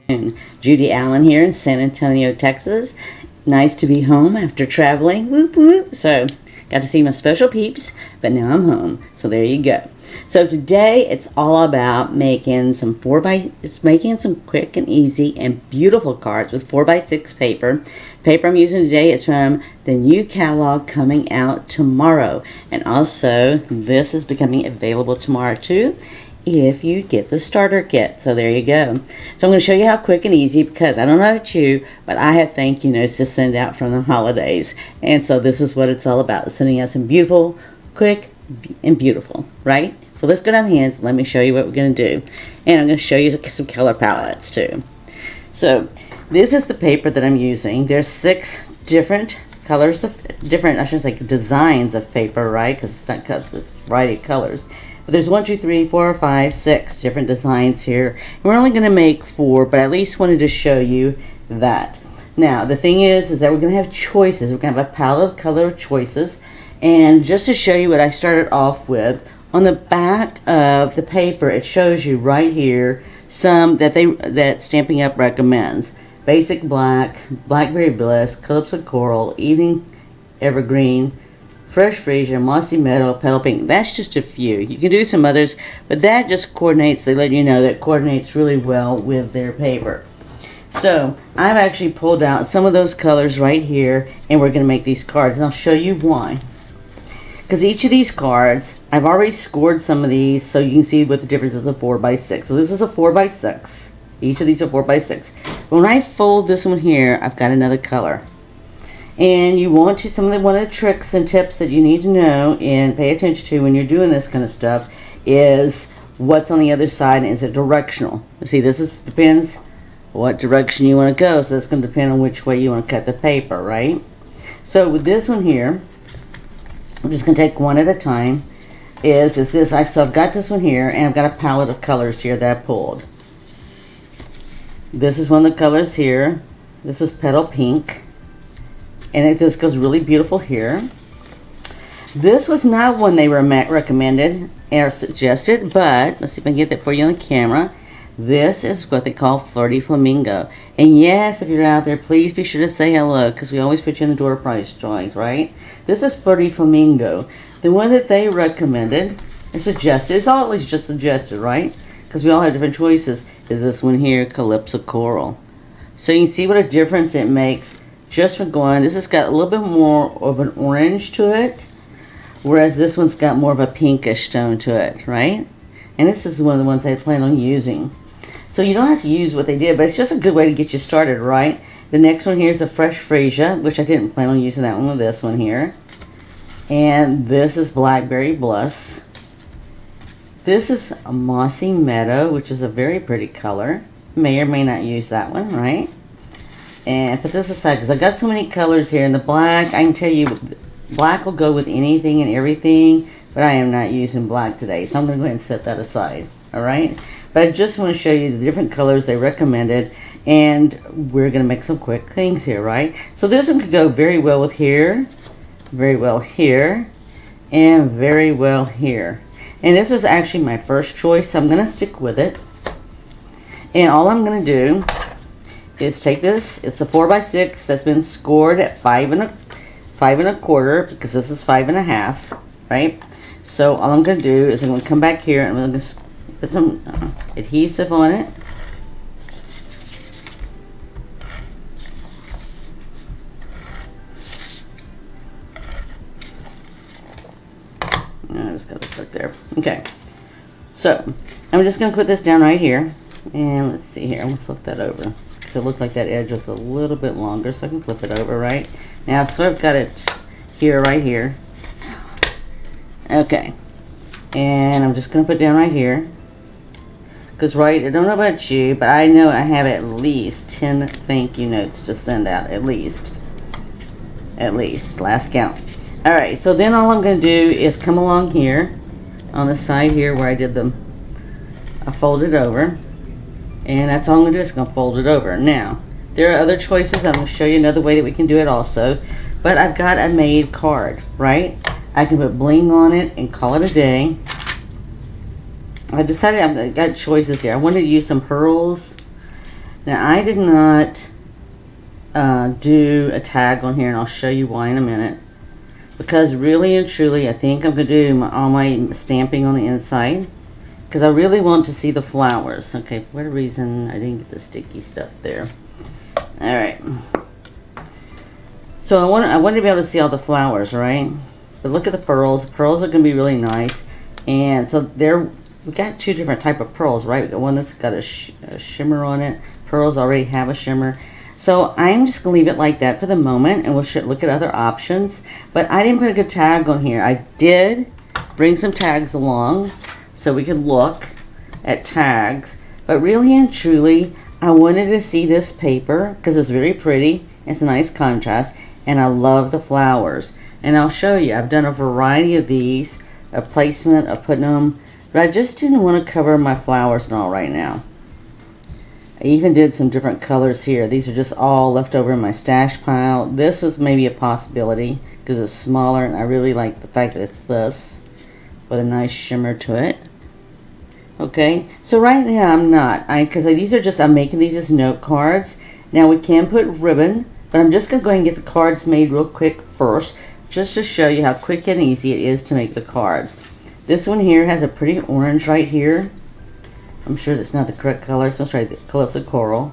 Judy Allan here in San Antonio, Texas. Nice to be home after traveling. Whoop whoop. So, got to see my special peeps, but now I'm home. So there you go. So today it's all about making some quick and easy and beautiful cards with 4x6 paper. Paper I'm using today is from the new catalog coming out tomorrow, and also this is becoming available tomorrow too, if you get the starter kit. So there you go. So I'm going to show you how quick and easy, because I don't know about you, but I have thank you notes to send out from the holidays. And so this is what it's all about, sending out some beautiful, quick, and beautiful, right? So let's go down the hands and let me show you what we're going to do. And I'm going to show you some color palettes too. So this is the paper that I'm using. There's 6 different colors of I should say designs of paper, right? Because it's not because there's a variety of colors. But there's 1, 2, 3, 4, 5, 6 different designs here. And we're only going to make 4, but I at least wanted to show you that. Now, the thing is that we're going to have choices. We're going to have a palette of color choices. And just to show you what I started off with, on the back of the paper, it shows you right here some that Stampin' Up! Recommends. Basic Black, Blackberry Bliss, Calypso Coral, Evening Evergreen, Fresh Freesia, Mossy Meadow, Petal Pink. That's just a few. You can do some others, but that just coordinates. They let you know that coordinates really well with their paper. So I've actually pulled out some of those colors right here, and we're going to make these cards, and I'll show you why. Because each of these cards, I've already scored some of these so you can see what the difference is of 4x6. So this is a 4x6. Each of these are 4x6. But when I fold this one here, I've got another color. And you want to, one of the tricks and tips that you need to know and pay attention to when you're doing this kind of stuff is what's on the other side, and is it directional? See, depends what direction you want to go, so that's going to depend on which way you want to cut the paper, right? So with this one here, I'm just going to take one at a time. So I've got this one here, and I've got a palette of colors here that I pulled. This is one of the colors here. This is Petal Pink. And this goes really beautiful here. This was not one they recommended or suggested, but let's see if I can get that for you on the camera. This is what they call Flirty Flamingo. And yes, if you're out there, please be sure to say hello, because we always put you in the door prize drawings, right? This is Flirty Flamingo. The one that they recommended and suggested, it's always just suggested, right? Because we all have different choices, is this one here, Calypso Coral. So you can see what a difference it makes just from going. This has got a little bit more of an orange to it, whereas this one's got more of a pinkish tone to it, right? And this is one of the ones I plan on using. So you don't have to use what they did, but it's just a good way to get you started, right? The next one here is a Fresh Freesia, which I didn't plan on using that one with this one here. And this is Blackberry Bliss. This is a Mossy Meadow, which is a very pretty color. May or may not use that one, right? And put this aside, because I've got so many colors here. And the black, I can tell you, black will go with anything and everything, but I am not using black today, so I'm going to go ahead and set that aside, all right? But I just want to show you the different colors they recommended, and we're going to make some quick things here, right? So this one could go very well with here, very well here, and very well here. And this was actually my first choice, so I'm going to stick with it. And all I'm going to do is take this. It's a 4x6 that's been scored at 5 1/4, because this is 5 1/2, right? So all I'm going to do is I'm going to come back here and I'm going to put some adhesive on it. I just got to start there. Okay. So I'm just going to put this down right here. And let's see here. I'm going to flip that over. So it looked like that edge was a little bit longer, so I can flip it over, right? Now, so I've got it here, right here. Okay. And I'm just going to put it down right here. Because, right, I don't know about you, but I know I have at least 10 thank you notes to send out. At least. Last count. Alright, so then all I'm going to do is come along here, on the side here where I did I folded over. And that's all I'm going to do is going to fold it over. Now, there are other choices. I'm going to show you another way that we can do it also. But I've got a made card, right? I can put bling on it and call it a day. I decided I've got choices here. I wanted to use some pearls Now I did not do a tag on here, and I'll show you why in a minute. Because really and truly, I think I'm going to do all my stamping on the inside. Because I really want to see the flowers. Okay, for whatever reason, I didn't get the sticky stuff there. Alright. So I want to be able to see all the flowers, right? But look at the pearls. The pearls are going to be really nice. And so we got two different type of pearls, right? We got one that's got a shimmer on it. Pearls already have a shimmer. So I'm just going to leave it like that for the moment, and we'll look at other options. But I didn't put a good tag on here. I did bring some tags along so we could look at tags. But really and truly, I wanted to see this paper because it's very pretty. It's a nice contrast, and I love the flowers. And I'll show you. I've done a variety of these, a placement of putting them, but I just didn't want to cover my flowers and all right now. I even did some different colors here. These are just all left over in my stash pile. This is maybe a possibility because it's smaller, and I really like the fact that it's this with a nice shimmer to it. Okay, so right now I'm not, because these are just, I'm making these as note cards. Now we can put ribbon, but I'm just going to go ahead and get the cards made real quick first, just to show you how quick and easy it is to make the cards. This one here has a pretty orange right here. I'm sure that's not the correct color, so let's try the Calypso Coral.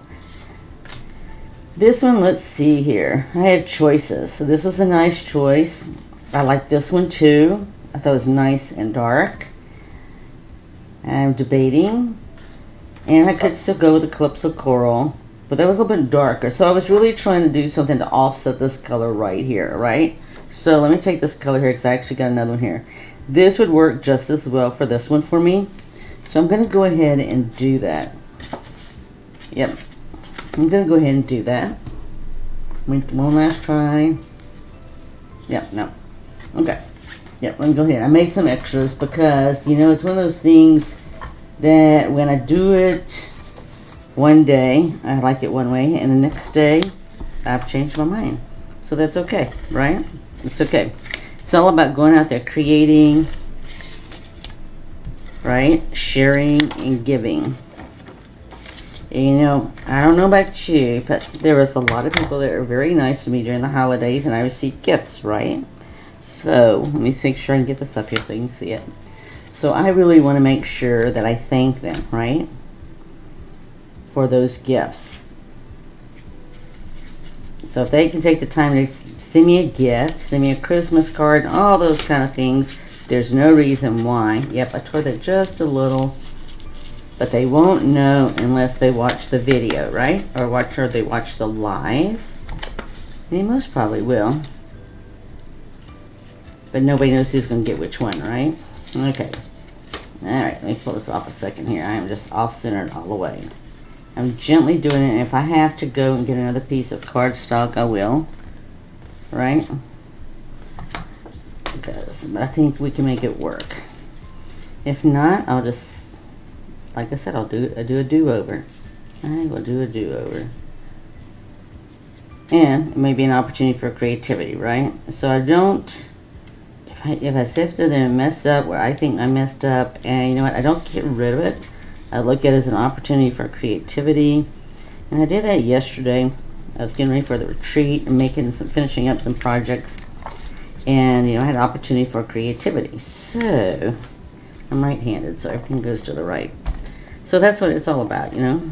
This one, let's see here. I had choices, so this was a nice choice. I like this one too. I thought it was nice and dark. I'm debating, and I could still go with the Calypso Coral, but that was a little bit darker. So I was really trying to do something to offset this color right here, right? So let me take this color here because I actually got another one here. This would work just as well for this one for me. So I'm going to go ahead and do that. Yep. I'm going to go ahead and do that. One last try. Yep, no. Okay. Yep, let me go ahead. I make some extras because, you know, it's one of those things that when I do it one day, I like it one way, and the next day, I've changed my mind. So that's okay, right? It's okay. It's all about going out there, creating, right? Sharing and giving. And, you know, I don't know about you, but there was a lot of people that were very nice to me during the holidays, and I received gifts, right? So, let me make sure I can get this up here so you can see it. So, I really want to make sure that I thank them, right? For those gifts. So, if they can take the time to send me a gift, send me a Christmas card, all those kind of things, there's no reason why. Yep, I tore that just a little. But they won't know unless they watch the video, right? Or they watch the live. They most probably will. But nobody knows who's going to get which one, right? Okay. Alright, let me pull this off a second here. I am just off-centered all the way. I'm gently doing it, and if I have to go and get another piece of cardstock, I will. Right? But I think we can make it work. If not, I'll just, like I said, I'll do a do-over. I will do a do-over. And it may be an opportunity for creativity, right? So I don't... If I sift it and mess up where I think I messed up, and you know what, I don't get rid of it. I look at it as an opportunity for creativity. And I did that yesterday. I was getting ready for the retreat and finishing up some projects. And, you know, I had an opportunity for creativity. So, I'm right-handed, so everything goes to the right. So that's what it's all about, you know.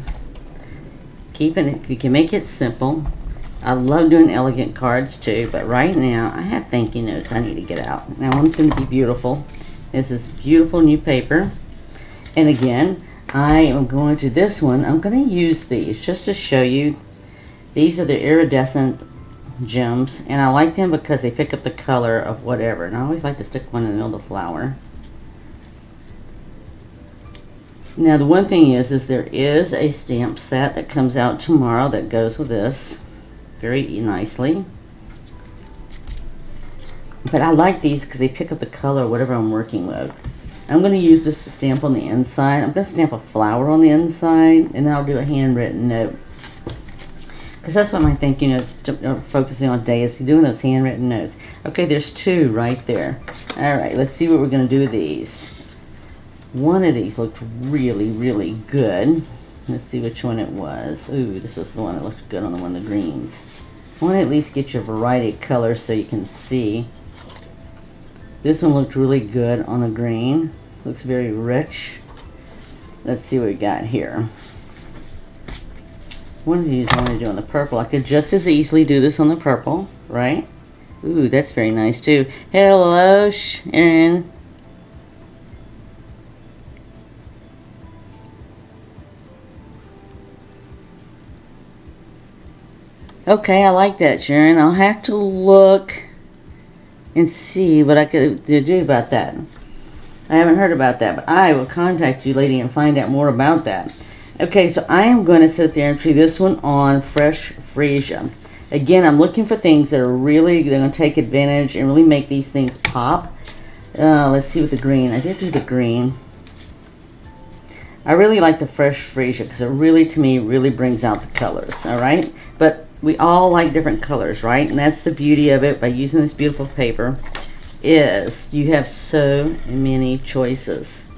Keeping it, you can make it simple. I love doing elegant cards too, but right now I have thank you notes I need to get out. And I want them to be beautiful. This is beautiful new paper. And again, I am going to this one. I'm going to use these just to show you. These are the iridescent gems, and I like them because they pick up the color of whatever. And I always like to stick one in the middle of the flower. Now the one thing is there is a stamp set that comes out tomorrow that goes with this very nicely. But I like these because they pick up the color of whatever I'm working with. I'm going to use this to stamp on the inside. I'm going to stamp a flower on the inside, and then I'll do a handwritten note. Because that's what my thank you notes are focusing on today, is doing those handwritten notes. Okay, there's two right there. Alright, let's see what we're going to do with these. One of these looked really, really good. Let's see which one it was. Ooh, this was the one that looked good on the one of the greens. I want to at least get you a variety of colors so you can see. This one looked really good on the green. Looks very rich. Let's see what we got here. One of these I want to do on the purple. I could just as easily do this on the purple, right? Ooh, that's very nice too. Hello, Sharon. Okay, I like that, Sharon. I'll have to look and see what I could do about that. I haven't heard about that, but I will contact you, lady, and find out more about that. Okay, so I am going to sit there and tree this one on fresh freesia. Again, I'm looking for things that are really going to take advantage and really make these things pop. Let's see with the green. I did do the green. I really like the fresh freesia because it really, to me, really brings out the colors, all right? But we all like different colors, right? And that's the beauty of it by using this beautiful paper is you have so many choices.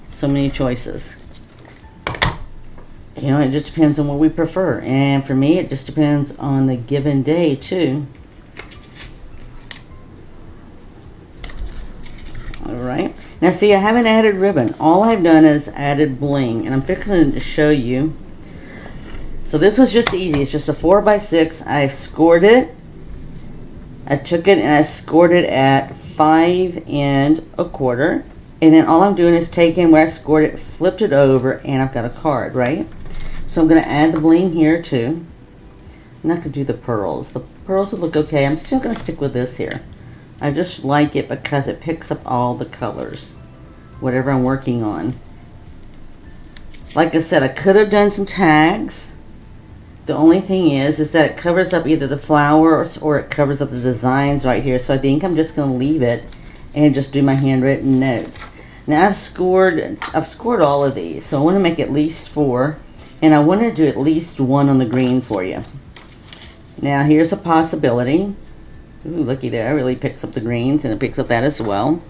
So many choices. You know, it just depends on what we prefer. And for me, it just depends on the given day, too. All right. Now, see, I haven't added ribbon. All I've done is added bling. And I'm fixing to show you. So this was just easy. It's just a 4x6. I've scored it. I took it and I scored it at 5 1/4. And then all I'm doing is taking where I scored it, flipped it over, and I've got a card, right? So I'm going to add the bling here too. I'm not going to do the pearls. The pearls will look okay. I'm still going to stick with this here. I just like it because it picks up all the colors, whatever I'm working on. Like I said, I could have done some tags. The only thing is that it covers up either the flowers or it covers up the designs right here. So I think I'm just going to leave it and just do my handwritten notes. Now I've scored all of these, so I want to make at least 4, and I want to do at least 1 on the green for you. Now here's a possibility. Ooh, looky there, it really picks up the greens, and it picks up that as well.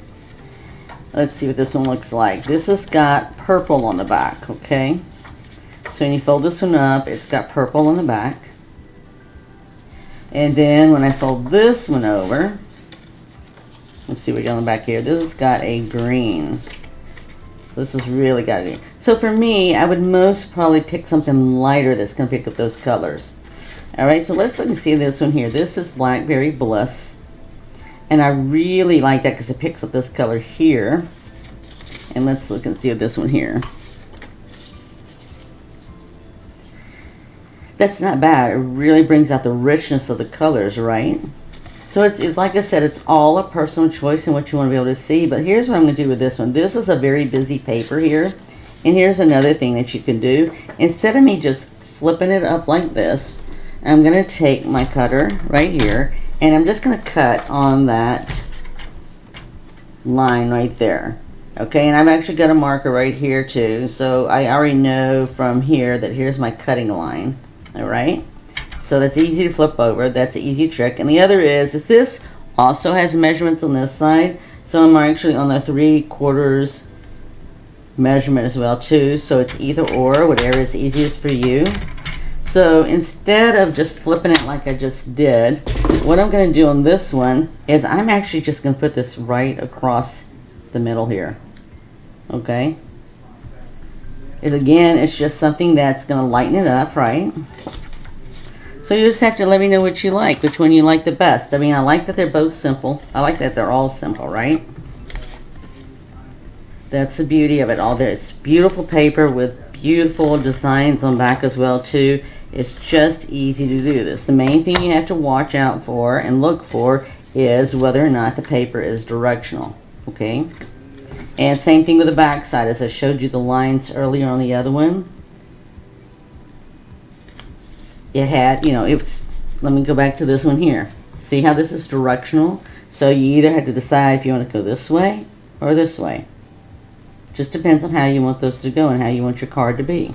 Let's see what this one looks like. This has got purple on the back, okay? So when you fold this one up, it's got purple on the back. And then when I fold this one over, let's see what we got on the back here. This has got a green. So this has really got a green. So for me, I would most probably pick something lighter that's going to pick up those colors. Alright, so let's look and see this one here. This is Blackberry Bliss. And I really like that because it picks up this color here. And let's look and see this one here. That's not bad. It really brings out the richness of the colors, right? So it's like I said, it's all a personal choice and what you want to be able to see. But here's what I'm going to do with this one. This is a very busy paper here. And here's another thing that you can do. Instead of me just flipping it up like this, I'm going to take my cutter right here. And I'm just going to cut on that line right there. Okay, and I've actually got a marker right here too. So I already know from here that here's my cutting line. Alright. So that's easy to flip over. That's an easy trick. And the other is this also has measurements on this side. So I'm actually on the 3/4 measurement as well too. So it's either or, whatever is easiest for you. So instead of just flipping it like I just did, what I'm going to do on this one is I'm actually just going to put this right across the middle here. Okay? Again, it's just something that's going to lighten it up, right? So you just have to let me know what you like, which one you like the best. I mean, I like that they're both simple. I like that they're all simple, right? That's the beauty of it all. There's beautiful paper with beautiful designs on back as well, too. It's just easy to do this. The main thing you have to watch out for and look for is whether or not the paper is directional, okay? And same thing with the back side, as I showed you the lines earlier on the other one. It had, you know, it was, let me go back to this one here. See how this is directional? So you either had to decide if you want to go this way or this way. Just depends on how you want those to go and how you want your card to be.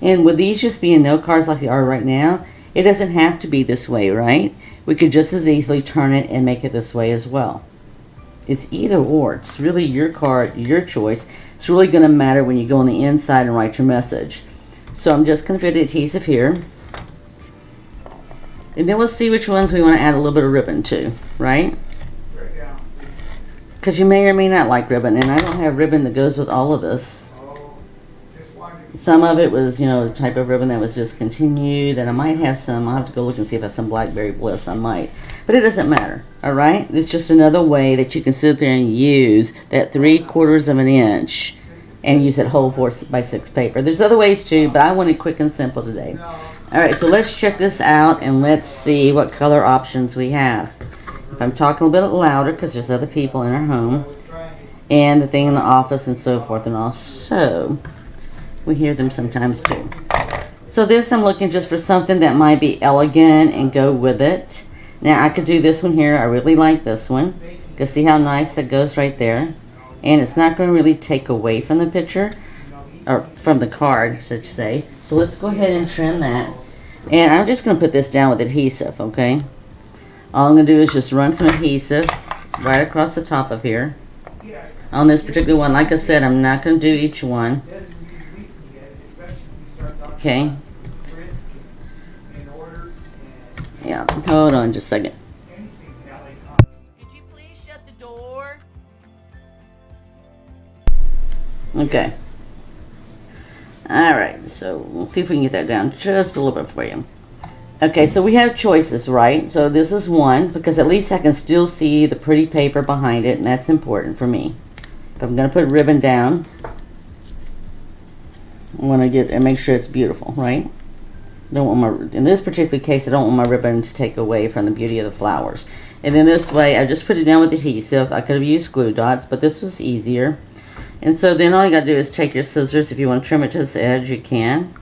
And with these just being note cards like they are right now, it doesn't have to be this way, right? We could just as easily turn it and make it this way as well. It's either or. It's really your card, your choice. It's really going to matter when you go on the inside and write your message. So I'm just going to put adhesive here. And then we'll see which ones we want to add a little bit of ribbon to, right? Because you may or may not like ribbon, and I don't have ribbon that goes with all of this. Some of it was, you know, the type of ribbon that was discontinued, and I might have some. I'll have to go look and see if I have some Blackberry Bliss. I might. But it doesn't matter, all right? It's just another way that you can sit there and use that 3/4 of an inch and use that whole 4x6 paper. There's other ways too, but I want it quick and simple today. All right, so let's check this out, and let's see what color options we have. If I'm talking a little bit louder, because there's other people in our home, and the thing in the office and so forth, and also we hear them sometimes too. So this, I'm looking just for something that might be elegant and go with it. Now I could do this one here. I really like this one. You can see how nice that goes right there. And it's not going to really take away from the picture, or from the card, I should say. So let's go ahead and trim that. And I'm just going to put this down with adhesive, okay? All I'm going to do is just run some adhesive right across the top of here. On this particular one, like I said, I'm not going to do each one. Okay. Yeah, hold on just a second. Could you please shut the door? Okay. Alright, so let's see if we can get that down just a little bit for you. Okay, so we have choices, right? So this is one, because at least I can still see the pretty paper behind it, and that's important for me. If I'm going to put ribbon down, I want to get and make sure it's beautiful, right? I don't want my, in this particular case, I don't want my ribbon to take away from the beauty of the flowers. And then this way, I just put it down with adhesive. I could have used glue dots, but this was easier. And so then all you got to do is take your scissors. If you want to trim it to this edge, you can.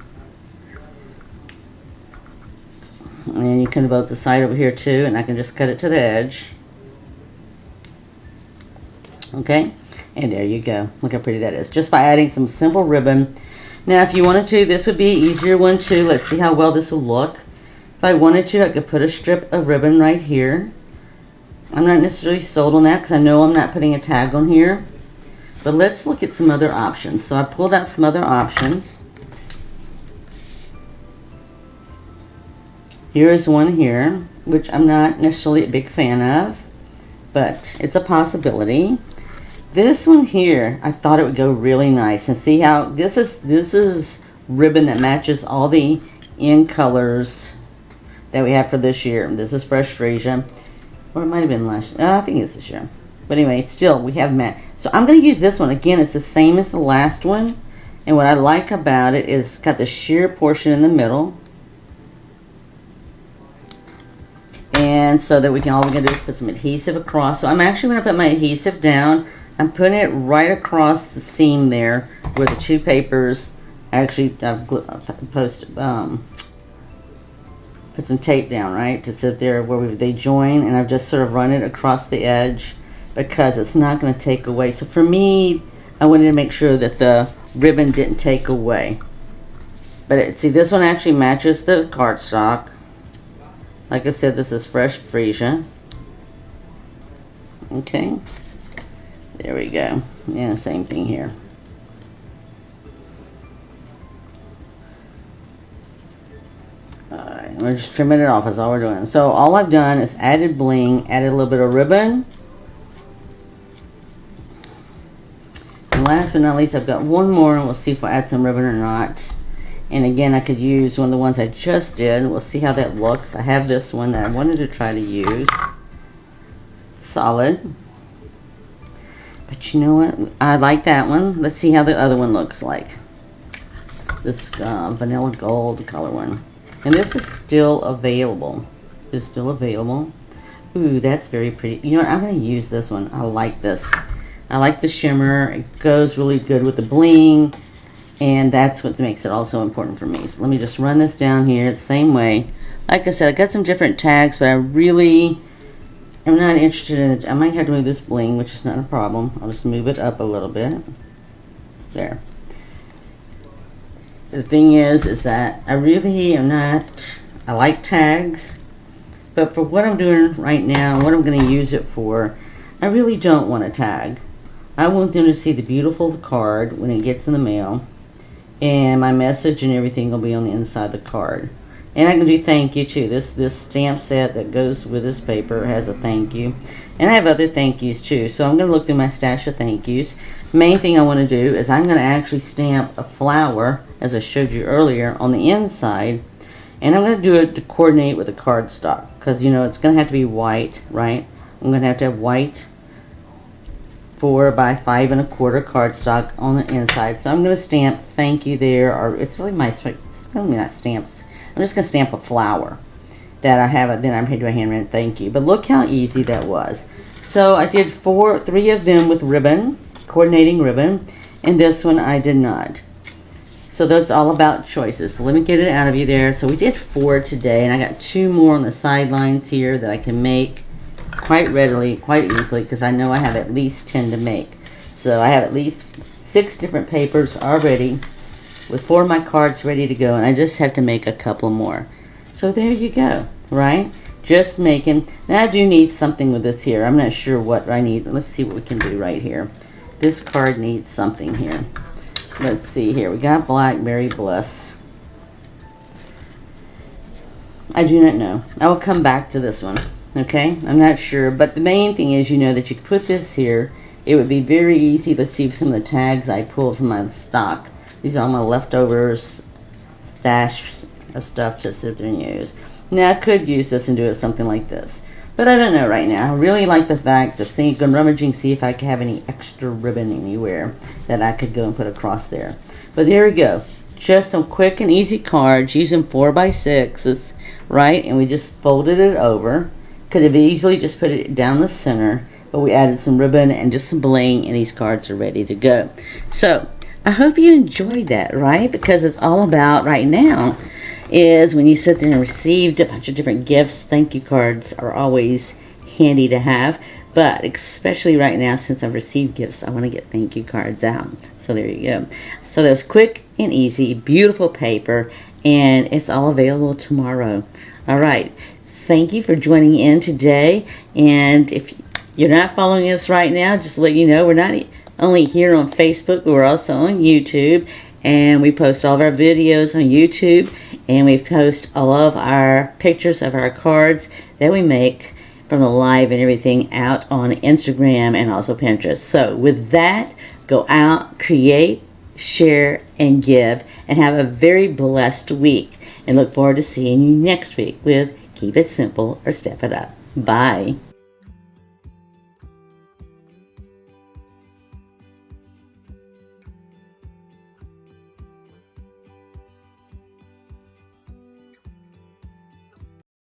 And you can both the side over here too, and I can just cut it to the edge. Okay, and there you go. Look how pretty that is. Just by adding some simple ribbon. Now if you wanted to, this would be an easier one too. Let's see how well this will look. If I wanted to, I could put a strip of ribbon right here. I'm not necessarily sold on that because I know I'm not putting a tag on here. But let's look at some other options. So I pulled out some other options. Here is one here, which I'm not necessarily a big fan of, but it's a possibility. This one here, I thought it would go really nice. And see how this is ribbon that matches all the in colors that we have for this year. This is Fresh Freesia, or it might have been last year. I think it's this year. But anyway, still we have matte. So I'm going to use this one again. It's the same as the last one, and what I like about it is it's got the sheer portion in the middle. And so that we can, all we're going to do is put some adhesive across. So I'm actually going to put my adhesive down. I'm putting it right across the seam there where the two papers, actually I've put some tape down, right, to sit there where they join, and I've just sort of run it across the edge because it's not going to take away. So for me, I wanted to make sure that the ribbon didn't take away. But see, this one actually matches the cardstock. Like I said, this is Fresh Freesia. Okay. There we go. Yeah, same thing here. Alright, we're just trimming it off. That's all we're doing. So all I've done is added bling, added a little bit of ribbon. And last but not least, I've got one more, and we'll see if I add some ribbon or not. And again, I could use one of the ones I just did. We'll see how that looks. I have this one that I wanted to try to use. Solid. But you know what? I like that one. Let's see how the other one looks like. This vanilla gold color one. And this is still available. It's still available. Ooh, that's very pretty. You know what? I'm going to use this one. I like this. I like the shimmer. It goes really good with the bling. And that's what makes it also important for me. So let me just run this down here the same way. Like I said, I got some different tags, but I really am not interested in it. I might have to move this bling, which is not a problem. I'll just move it up a little bit. There. The thing is that I really am not, I like tags, but for what I'm doing right now, what I'm going to use it for, I really don't want a tag. I want them to see the beautiful card when it gets in the mail. and my message and everything will be on the inside of the card. And I can do thank you too. This stamp set that goes with this paper has a thank you. And I have other thank yous too. So I'm going to look through my stash of thank yous. Main thing I want to do is I'm going to actually stamp a flower, as I showed you earlier, on the inside. And I'm going to do it to coordinate with the cardstock. Because, you know, it's going to have to be white, right? I'm going to have white 4 by 5 1/4 cardstock on the inside. So I'm going to stamp thank you there. Or it's really not stamps. I'm just going to stamp a flower that I have. Then I'm going to do a handwritten thank you. But look how easy that was. So I did 3 of them with ribbon, coordinating ribbon, and this one I did not. So that's all about choices. So let me get it out of you there. So we did 4 today, and I got 2 more on the sidelines here that I can make quite readily, quite easily, because I know I have at least 10 to make. So I have at least 6 different papers already, with 4 of my cards ready to go, and I just have to make a couple more. So there you go, right? Just making. Now I do need something with this here. I'm not sure what I need. Let's see what we can do right here. This card needs something here. Let's see here. We got Blackberry Bliss. I do not know. I will come back to this one. Okay? I'm not sure. But the main thing is, you know, that you could put this here. It would be very easy. Let's see if some of the tags I pulled from my stock. These are all my leftovers, stash of stuff to sit there and use. Now I could use this and do it something like this, but I don't know right now. I really like the fact of go rummaging, see if I can have any extra ribbon anywhere that I could go and put across there. But there we go. Just some quick and easy cards using 4 by 6s, right? And we just folded it over. Could have easily just put it down the center, but we added some ribbon and just some bling, and these cards are ready to go. So I hope you enjoyed that, right? Because it's all about right now is when you sit there and received a bunch of different gifts. Thank you cards are always handy to have, but especially right now since I've received gifts, I want to get thank you cards out. So there you go. So that's quick and easy, beautiful paper, and it's all available tomorrow. All right. Thank you for joining in today, and if you're not following us right now, just to let you know, we're not only here on Facebook, but we're also on YouTube, and we post all of our videos on YouTube, and we post all of our pictures of our cards that we make from the live and everything out on Instagram and also Pinterest. So with that, go out, create, share, and give, and have a very blessed week, and look forward to seeing you next week with Keep It Simple or Step It Up. Bye.